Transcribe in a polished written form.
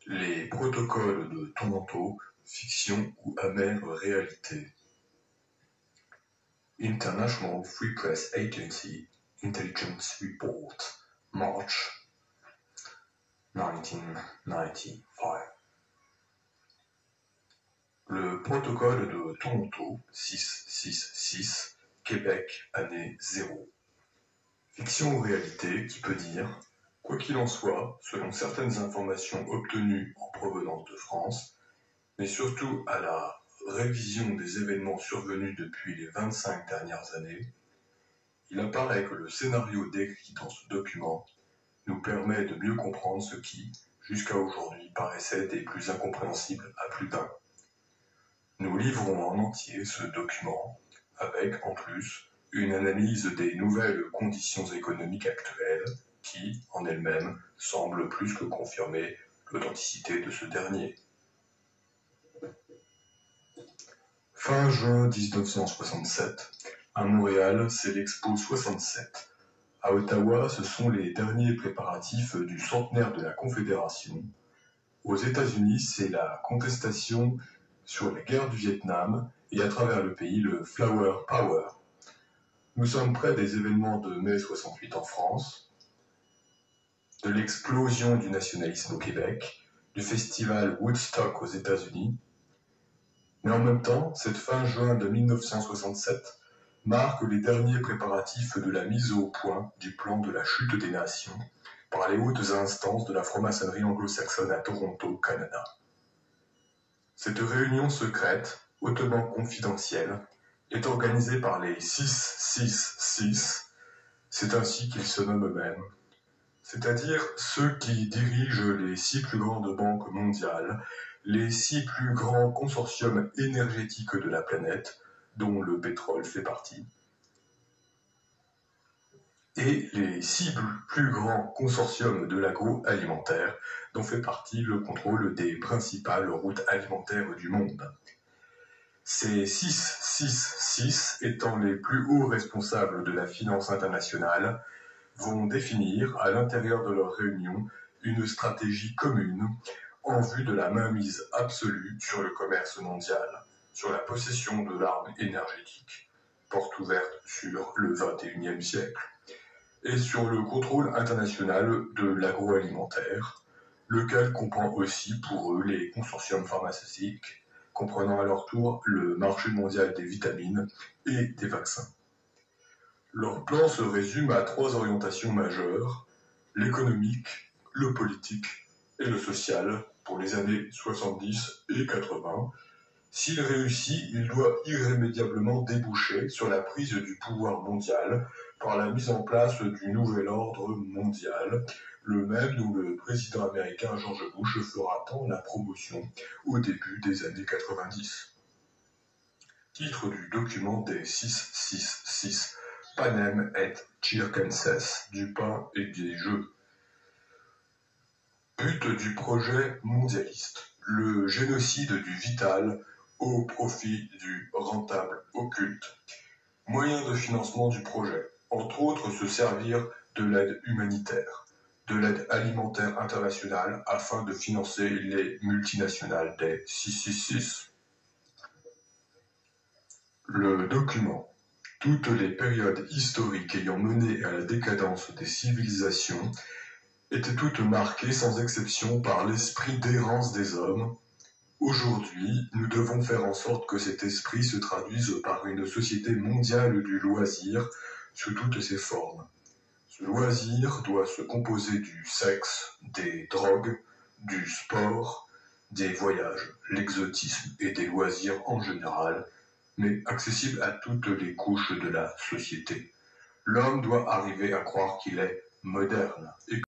Les protocoles de Toronto, fiction ou amère réalité. International Free Press Agency Intelligence Report, March 1995. Le protocole de Toronto, 666, Québec, année 0. Fiction ou réalité qui peut dire, quoi qu'il en soit, selon certaines informations obtenues en provenance de France, mais surtout à la révision des événements survenus depuis les 25 dernières années, il apparaît que le scénario décrit dans ce document nous permet de mieux comprendre ce qui, jusqu'à aujourd'hui, paraissait des plus incompréhensibles à plus d'un. Nous livrons en entier ce document avec, en plus, une analyse des nouvelles conditions économiques actuelles qui, en elles-mêmes, semblent plus que confirmer l'authenticité de ce dernier. Fin juin 1967, à Montréal, c'est l'Expo 67. À Ottawa, ce sont les derniers préparatifs du centenaire de la Confédération. Aux États-Unis, c'est la contestation sur la guerre du Vietnam et à travers le pays, le Flower Power. Nous sommes près des événements de mai 68 en France, de l'explosion du nationalisme au Québec, du festival Woodstock aux États-Unis. Mais en même temps, cette fin juin de 1967 marque les derniers préparatifs de la mise au point du plan de la chute des nations par les hautes instances de la franc-maçonnerie anglo-saxonne à Toronto, Canada. Cette réunion secrète, hautement confidentielle, est organisée par les 666, c'est ainsi qu'ils se nomment eux-mêmes, c'est-à-dire ceux qui dirigent les 6 plus grandes banques mondiales, les 6 plus grands consortiums énergétiques de la planète, dont le pétrole fait partie, et les 6 plus grands consortiums de l'agroalimentaire, dont fait partie le contrôle des principales routes alimentaires du monde. Ces 666, étant les plus hauts responsables de la finance internationale, vont définir, à l'intérieur de leur réunion, une stratégie commune en vue de la mainmise absolue sur le commerce mondial, sur la possession de l'arme énergétique, porte ouverte sur le XXIe siècle, et sur le contrôle international de l'agroalimentaire, lequel comprend aussi pour eux les consortiums pharmaceutiques, comprenant à leur tour le marché mondial des vitamines et des vaccins. Leur plan se résume à 3 orientations majeures, l'économique, le politique et le social pour les années 70 et 80. S'il réussit, il doit irrémédiablement déboucher sur la prise du pouvoir mondial par la mise en place du nouvel ordre mondial, le même dont le président américain George Bush fera tant la promotion au début des années 90. Titre du document des 666, Panem et Circenses, du pain et des jeux. But du projet mondialiste, le génocide du vital au profit du rentable occulte. Moyen de financement du projet, entre autres se servir de l'aide humanitaire, de l'aide alimentaire internationale afin de financer les multinationales des 666. Le document. Toutes les périodes historiques ayant mené à la décadence des civilisations étaient toutes marquées sans exception par l'esprit d'errance des hommes. Aujourd'hui, nous devons faire en sorte que cet esprit se traduise par une société mondiale du loisir sous toutes ses formes. Ce loisir doit se composer du sexe, des drogues, du sport, des voyages, l'exotisme et des loisirs en général, mais accessible à toutes les couches de la société. L'homme doit arriver à croire qu'il est moderne et